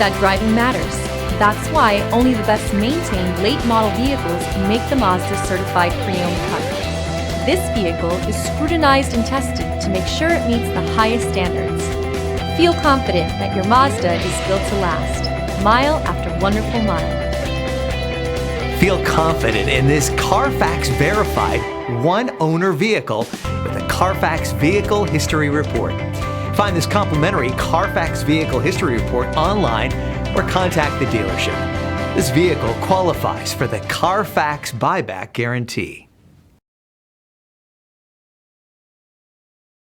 that driving matters. That's why only the best maintained late model vehicles make the Mazda Certified Pre-Owned cut. This vehicle is scrutinized and tested to make sure it meets the highest standards. Feel confident that your Mazda is built to last, mile after wonderful mile. Feel confident in this CARFAX verified one-owner vehicle with a CARFAX Vehicle History Report. Find this complimentary CARFAX Vehicle History Report online or contact the dealership. This vehicle qualifies for the CARFAX Buyback Guarantee.